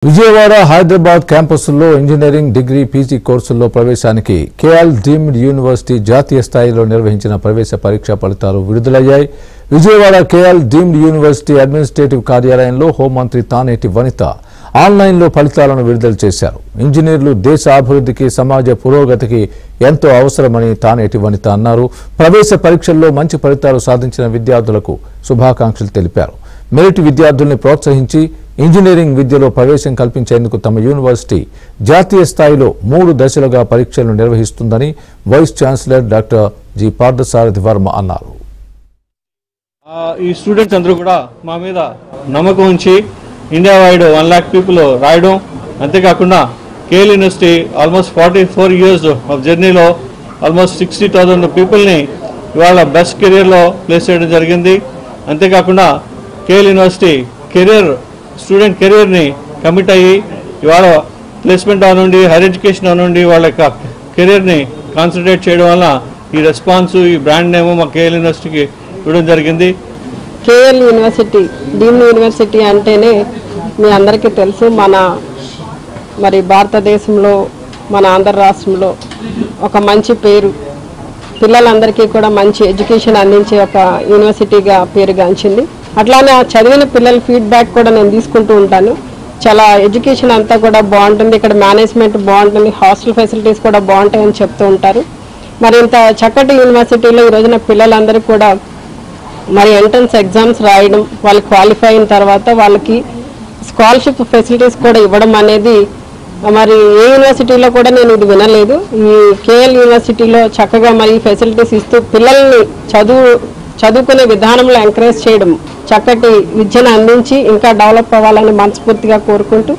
విజయవాడ హైదరాబాద్ క్యాంపస్లో engineering degree PG కోర్సుల్లో ప్రవేశానికి కేఎల్ డీమ్డ్ యూనివర్సిటీ జాతీయ స్థాయిలో నిర్వహించిన ప్రవేశ పరీక్ష ఫలితాలు విడుదలయ్యాయి. Vijayawada KL deemed university administrative కార్యాలయంలో హోంమంత్రి తానేటి వనిత ఆన్లైన్లో ఫలితాలను విడుదల చేశారు. ఇంజనీర్లు దేశ అభివృద్ధికి సమాజ పురోగతికి ఎంతో అవసరమని తానేటి వనిత అన్నారు. ప్రవేశ పరీక్షల్లో మంచి ఫలితాలు సాధించిన విద్యార్థులకు శుభాకాంక్షలు తెలిపారు. మెరిట్ విద్యార్థుల్ని ప్రోత్సహించి ఇంజనీరింగ్ విద్యలో ప్రవేశం కల్పించేందుకు తమ యూనివర్సిటీ జాతీయ స్థాయిలో 3 దశలుగా పరీక్షలను నిర్వహిస్తుందని vice chancellor doctor G Parthasarathi Varma అన్నారు. ఈ స్టూడెంట్స్ అందరూ కూడా మా మీద నమ్మకం ఉంచి ఇండియా వైడ్ 1 lakh పీపుల్ రాయడం, అంతేకాకుండా KL university almost 44 years of జర్నీలో ఆల్మోస్ట్ 60,000 పీపుల్ని ఇవాళ బెస్ట్ కెరియర్లో ప్లేస్ చేయడం జరిగింది. అంతేకాకుండా కేఎల్ యూనివర్సిటీ స్టూడెంట్ కెరియర్ని కమిట్ అయ్యి ఇవాళ ప్లేస్మెంట్ అవనండి, హైయర్ ఎడ్యుకేషన్ అవనండి, వాళ్ళ యొక్క కెరియర్ని కాన్సన్ట్రేట్ చేయడం వల్ల ఈ రెస్పాన్స్, ఈ బ్రాండ్ నేమ్ మా కేఎల్ యూనివర్సిటీకి ఇవ్వడం జరిగింది. కేఎల్ యూనివర్సిటీ డీమ్డ్ యూనివర్సిటీ అంటేనే మీ అందరికీ తెలుసు, మరి భారతదేశంలో మన ఆంధ్ర రాష్ట్రంలో ఒక మంచి పేరు, పిల్లలందరికీ కూడా మంచి ఎడ్యుకేషన్ అందించే ఒక యూనివర్సిటీగా పేరుగాంచింది. అట్లానే ఆ చదివిన పిల్లల ఫీడ్బ్యాక్ కూడా నేను తీసుకుంటూ ఉంటాను. చాలా ఎడ్యుకేషన్ అంతా కూడా బాగుంటుంది, ఇక్కడ మేనేజ్మెంట్ బాగుంటుంది, హాస్టల్ ఫెసిలిటీస్ కూడా బాగుంటాయని చెప్తూ ఉంటారు. మరి ఇంత చక్కటి యూనివర్సిటీలో ఈ రోజున పిల్లలందరూ కూడా మరి ఎంట్రన్స్ ఎగ్జామ్స్ రాయడం, వాళ్ళు క్వాలిఫై అయిన తర్వాత వాళ్ళకి స్కాలర్షిప్ ఫెసిలిటీస్ కూడా ఇవ్వడం అనేది మరి ఏ యూనివర్సిటీలో కూడా నేను ఇది వినలేదు. ఈ కేఎల్ యూనివర్సిటీలో చక్కగా మరి ఫెసిలిటీస్ ఇస్తూ పిల్లల్ని చదువుకునే విధానంలో ఎంకరేజ్ చేయడం, చక్కటి విద్యను అందించి ఇంకా డెవలప్ అవ్వాలని మనస్ఫూర్తిగా కోరుకుంటూ